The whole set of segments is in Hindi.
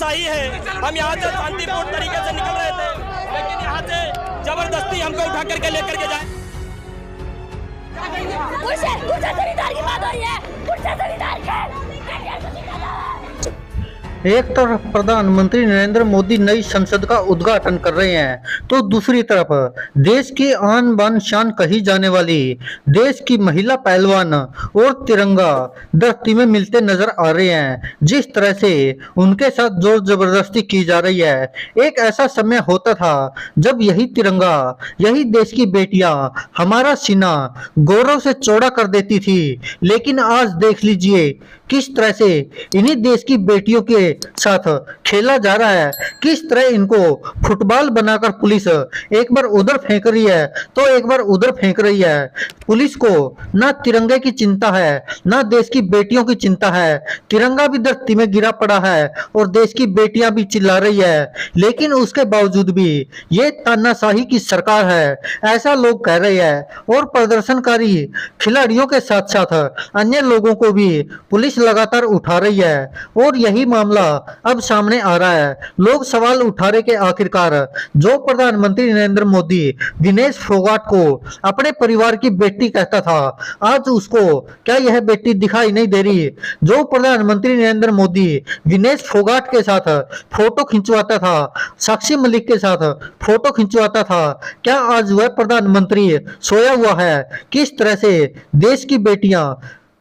तानाशाही है। हम यहाँ से शांतिपूर्ण तरीके से निकल रहे थे, लेकिन यहाँ से जबरदस्ती हमको उठा करके लेकर के जाए। की बात हो रही है। एक तरफ प्रधानमंत्री नरेंद्र मोदी नई संसद का उद्घाटन कर रहे हैं, तो दूसरी तरफ देश की आन बान शान कही जाने वाली देश की महिला पहलवान और तिरंगा धरती में मिलते नजर आ रहे हैं। जिस तरह से उनके साथ जोर जबरदस्ती की जा रही है, एक ऐसा समय होता था जब यही तिरंगा, यही देश की बेटियां हमारा सीना गौरव से चौड़ा कर देती थी। लेकिन आज देख लीजिए किस तरह से इन्हीं देश की बेटियों के साथ खेला जा रहा है, किस तरह इनको फुटबॉल बनाकर पुलिस एक बार उधर फेंक रही है तो एक बार उधर फेंक रही है। पुलिस को ना तिरंगे की चिंता है, ना देश की बेटियों की चिंता है। तिरंगा भी धरती में गिरा पड़ा है और देश की बेटियां भी चिल्ला रही है, लेकिन उसके बावजूद भी ये तानाशाही की सरकार है, ऐसा लोग कह रहे हैं। और प्रदर्शनकारी खिलाड़ियों के साथ साथ अन्य लोगों को भी पुलिस लगातार उठा रही है और यही मामला अब सामने आ रहा है। लोग सवाल उठा रहे कि आखिरकार जो प्रधानमंत्री नरेंद्र मोदी विनेश फोगाट को अपने परिवार की बेटी कहता था, आज उसको क्या यह बेटी दिखाई नहीं दे रही? जो प्रधानमंत्री नरेंद्र मोदी विनेश फोगाट के साथ फोटो खिंचवाता था, साक्षी मलिक के साथ फोटो खिंचवाता था, क्या आज वह प्रधानमंत्री सोया हुआ है? किस तरह से देश की बेटियां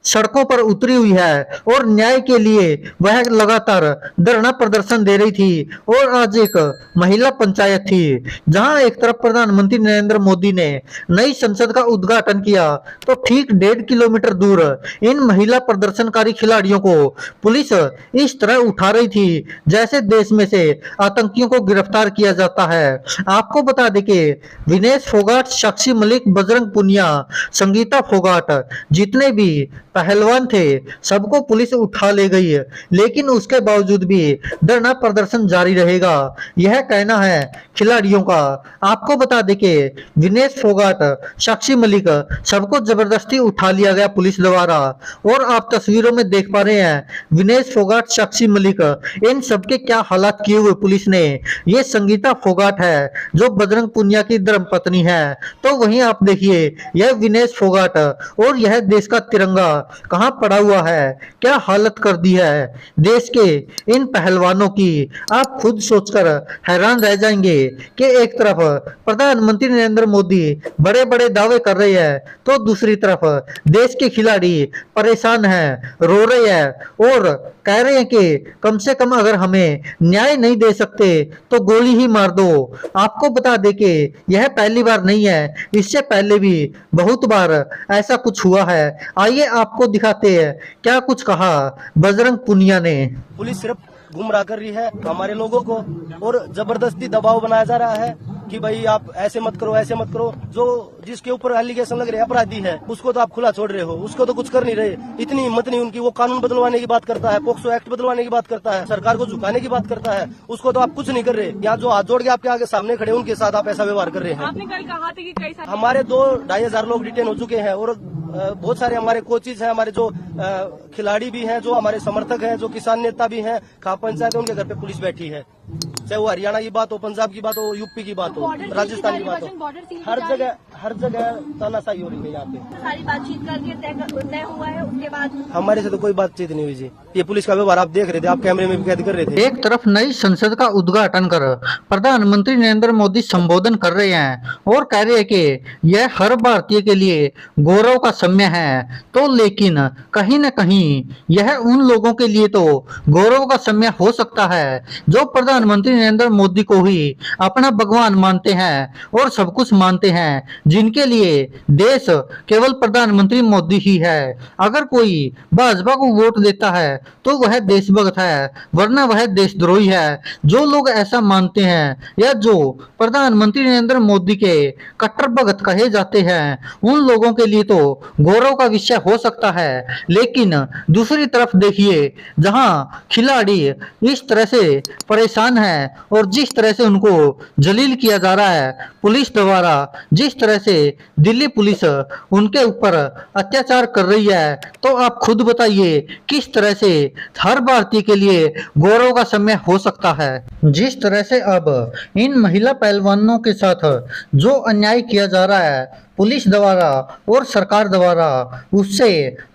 सड़कों पर उतरी हुई है और न्याय के लिए वह लगातार धरना प्रदर्शन दे रही थी। और आज एक महिला पंचायत थी जहां एक तरफ प्रधानमंत्री नरेंद्र मोदी ने नई संसद का उद्घाटन किया, तो ठीक 1.5 किलोमीटर दूर इन महिला प्रदर्शनकारी खिलाड़ियों को पुलिस इस तरह उठा रही थी जैसे देश में से आतंकियों को गिरफ्तार किया जाता है। आपको बता दें कि विनेश फोगाट, साक्षी मलिक, बजरंग पुनिया, संगीता फोगाट, जितने भी पहलवान थे सबको पुलिस उठा ले गई है, लेकिन उसके बावजूद भी धरना प्रदर्शन जारी रहेगा, यह कहना है खिलाड़ियों का। आपको बता दें कि विनेश फोगाट, साक्षी मलिक सबको जबरदस्ती उठा लिया गया पुलिस द्वारा। और आप तस्वीरों में देख पा रहे हैं विनेश फोगाट, साक्षी मलिक, इन सबके क्या हालात किए हुए पुलिस ने। ये संगीता फोगाट है जो बजरंग पुनिया की धर्मपत्नी है, तो वहीं आप देखिए यह विनेश फोगाट और यह देश का तिरंगा कहां पड़ा हुआ है, क्या हालत कर दी है देश के इन पहलवानों की। आप खुद सोचकर हैरान रह जाएंगे कि एक तरफ प्रधानमंत्री नरेंद्र मोदी बड़े बड़े दावे कर रहे हैं, तो दूसरी तरफ देश के खिलाड़ी परेशान हैं, रो रहे हैं और कह रहे हैं कि कम से कम अगर हमें न्याय नहीं दे सकते तो गोली ही मार दो। आपको बता दें कि यह पहली बार नहीं है, इससे पहले भी बहुत बार ऐसा कुछ हुआ है। आइए आपको दिखाते हैं क्या कुछ कहा बजरंग पुनिया ने। पुलिस सिर्फ गुमराह कर रही है हमारे लोगों को और जबरदस्ती दबाव बनाया जा रहा है कि भाई आप ऐसे मत करो, ऐसे मत करो। जो जिसके ऊपर एलिगेशन लग रहे अपराधी है उसको तो आप खुला छोड़ रहे हो, उसको तो कुछ कर नहीं रहे। इतनी हिम्मत नहीं उनकी, वो कानून बदलवाने की बात करता है, पोक्सो एक्ट बदलवाने की बात करता है, सरकार को झुकाने की बात करता है, उसको तो आप कुछ नहीं कर रहे। यहाँ जो हाथ जोड़ के आपके आगे सामने खड़े उनके साथ आप ऐसा व्यवहार कर रहे हैं। आपने कल कहा था कि कई सारे हमारे 2-2,500 लोग डिटेन हो चुके हैं और बहुत सारे हमारे कोचिज हैं, हमारे जो खिलाड़ी भी हैं, जो हमारे समर्थक हैं, जो किसान नेता भी हैं, खाप पंचायत है, उनके घर पे पुलिस बैठी है। चाहे वो हरियाणा की बात हो, पंजाब की बात हो, यूपी की बात हो, राजस्थान की बात हो, हर जगह तानाशाही हो रही है। यहाँ पे सारी बातचीत करके तय हुआ है, उसके बाद हमारे से तो कोई बातचीत नहीं हुई जी। ये पुलिस का व्यवहार आप देख रहे थे, आप कैमरे में भी कैद कर रहे थे। एक तरफ नई संसद का उद्घाटन कर प्रधानमंत्री नरेंद्र मोदी संबोधन कर रहे हैं और कह रहे हैं कि यह हर भारतीय के लिए गौरव का समय है, तो लेकिन कहीं न कहीं यह उन लोगों के लिए तो गौरव का समय हो सकता है जो प्रधानमंत्री नरेंद्र मोदी को ही अपना भगवान मानते हैं और सब कुछ मानते हैं, जिनके लिए देश केवल प्रधानमंत्री मोदी ही है। अगर कोई भाजपा को वोट देता है तो वह देशभक्त है, वरना वह देशद्रोही है। जो लोग ऐसा मानते हैं या जो प्रधानमंत्री नरेंद्र मोदी के कट्टर भगत कहे जाते हैं, उन लोगों के लिए तो गौरव का विषय हो सकता है। लेकिन दूसरी तरफ देखिए, जहां खिलाड़ी इस तरह से परेशान परेशान हैं और जिस तरह से उनको जलील किया जा रहा है पुलिस द्वारा, जिस तरह से दिल्ली पुलिस उनके ऊपर अत्याचार कर रही है, तो आप खुद बताइए किस तरह से हर भारतीय के लिए गौरव का समय हो सकता है। जिस तरह से अब इन महिला पहलवानों के साथ जो अन्याय किया जा रहा है पुलिस द्वारा और सरकार द्वारा, उससे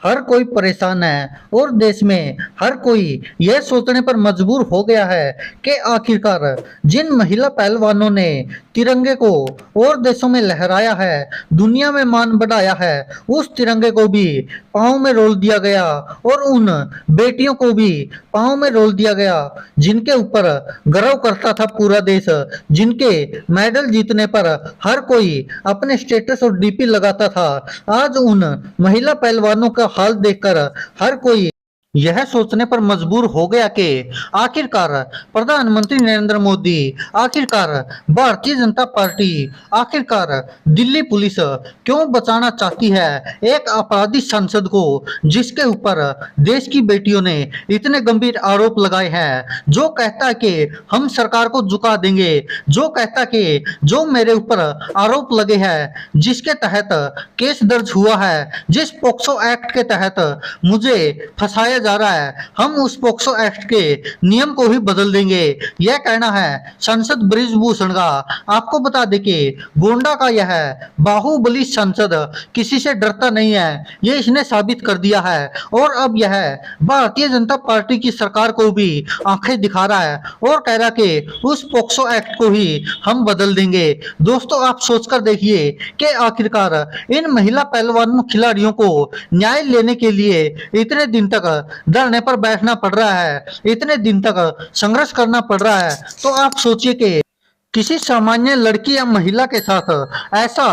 हर कोई परेशान है और देश में हर कोई यह सोचने पर मजबूर हो गया है कि आखिरकार जिन महिला पहलवानों ने तिरंगे को और देशों में लहराया है, दुनिया में मान बढ़ाया है, उस तिरंगे को भी पांव में रोल दिया गया और उन बेटियों को भी पांव में रोल दिया गया जिनके ऊपर गर्व करता था पूरा देश, जिनके मेडल जीतने पर हर कोई अपने स्टेटस और डीपी लगाता था। आज उन महिला पहलवानों का हाल देखकर हर कोई यह सोचने पर मजबूर हो गया कि आखिरकार प्रधानमंत्री नरेंद्र मोदी, आखिरकार भारतीय जनता पार्टी, आखिरकार दिल्ली पुलिस क्यों बचाना चाहती है एक अपराधी सांसद को, जिसके ऊपर देश की बेटियों ने इतने गंभीर आरोप लगाए हैं, जो कहता है कि हम सरकार को झुका देंगे, जो कहता है कि जो मेरे ऊपर आरोप लगे हैं, जिसके तहत केस दर्ज हुआ है, जिस पोक्सो एक्ट के तहत मुझे फंसाया जा रहा है, हम उस पोक्सो एक्ट के नियम को ही बदल देंगे। यह कहना है सांसद बृजभूषण का। आपको बता दें कि गोंडा का यह बाहुबली सांसद किसी से डरता नहीं है, ये इसने साबित कर दिया है और अब यह भारतीय जनता पार्टी की सरकार को भी आंखें दिखा रहा है और कह रहा कि उस पोक्सो एक्ट को ही हम बदल देंगे। दोस्तों, आप सोचकर देखिए कि आखिरकार इन महिला पहलवान खिलाड़ियों को न्याय लेने के लिए इतने दिन तक धरने पर बैठना पड़ रहा है, इतने दिन तक संघर्ष करना पड़ रहा है, तो आप सोचिए कि किसी सामान्य लड़की या महिला के साथ ऐसा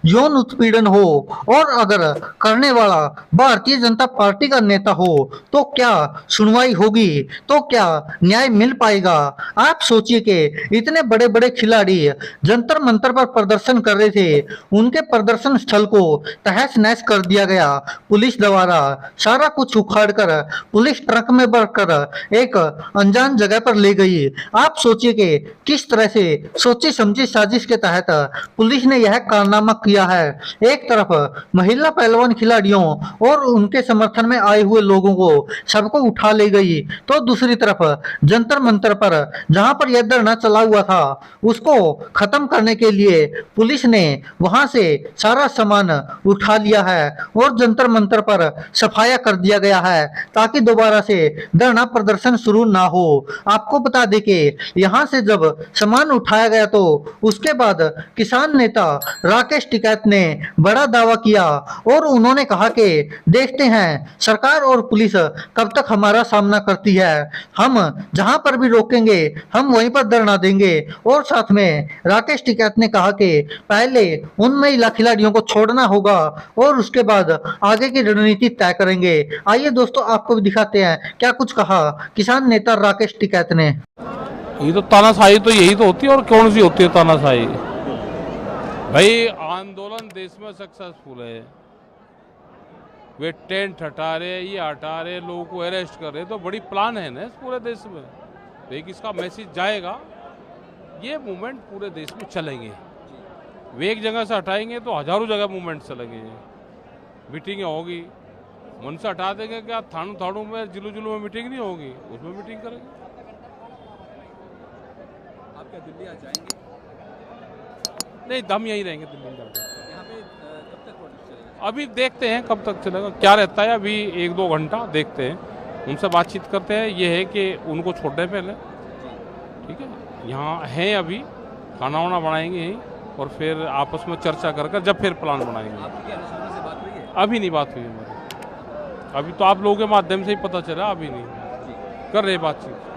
यौन उत्पीड़न हो और अगर करने वाला भारतीय जनता पार्टी का नेता हो तो क्या सुनवाई होगी, तो क्या न्याय मिल पाएगा। आप सोचिए कि इतने बड़े बड़े खिलाड़ी जंतर मंतर पर प्रदर्शन कर रहे थे, उनके प्रदर्शन स्थल को तहस नहस कर दिया गया पुलिस द्वारा, सारा कुछ उखाड़ कर पुलिस ट्रक में भरकर एक अनजान जगह पर ले गई। आप सोचिए कि किस तरह से सोची समझी साजिश के तहत पुलिस ने यह कारनामा किया है। एक तरफ महिला पहलवान खिलाड़ियों और उनके समर्थन में आए हुए लोगों को सबको उठा ले गई, तो दूसरी तरफ जंतर मंतर पर जहां पर यह धरना चला हुआ था उसको खत्म करने के लिए पुलिस ने वहां से सारा सामान उठा लिया है और जंतर मंतर पर सफाया कर दिया गया है ताकि दोबारा से धरना प्रदर्शन शुरू ना हो। आपको बता दें कि यहां से जब सामान उठाया गया तो उसके बाद किसान नेता राकेश टिकैत ने बड़ा दावा किया और उन्होंने कहा कि देखते हैं सरकार और पुलिस कब तक हमारा सामना करती है, हम जहां पर भी रोकेंगे हम वहीं पर धरना देंगे। और साथ में राकेश टिकैत ने कहा कि पहले उन महिला खिलाड़ियों को छोड़ना होगा और उसके बाद आगे की रणनीति तय करेंगे। आइए दोस्तों, आपको भी दिखाते हैं क्या कुछ कहा किसान नेता राकेश टिकैत ने। ये तो तानाशाही तो यही तो होती है, और कौन सी होती है तानाशाही। भाई आंदोलन देश में सक्सेसफुल है, वे टेंट हटा रहे, ये हटा रहे, लोगों को अरेस्ट कर रहे, तो बड़ी प्लान है ना इस पूरे देश में। देखिए इसका मैसेज जाएगा, ये मूवमेंट पूरे देश में चलेंगे। वे एक जगह से हटाएंगे तो हजारों जगह मूवमेंट चलेंगे, मीटिंगें होगी। मन से हटा देंगे क्या थानों थानों में जिलों जिलों में मीटिंग नहीं होगी, उसमें मीटिंग करेंगे। आप क्या दिल्ली आ जाएंगे? नहीं, हम यहीं रहेंगे दिल्ली में जाकर। यहाँ पे कब तक प्रोटेस्ट चलेगा? अभी देखते हैं कब तक चलेगा, क्या रहता है। अभी 1-2 घंटा देखते हैं, उनसे बातचीत करते हैं। ये है कि उनको छोड़ दें पहले, ठीक है। यहाँ हैं अभी, खाना वाना बनाएंगे यहीं और फिर आपस में चर्चा कर जब फिर प्लान बनाएंगे। आपकी क्या अनुसंधान से बात हुई है? अभी नहीं बात हुई हमारी, अभी तो आप लोगों के माध्यम से ही पता चला, अभी नहीं कर रहे बातचीत।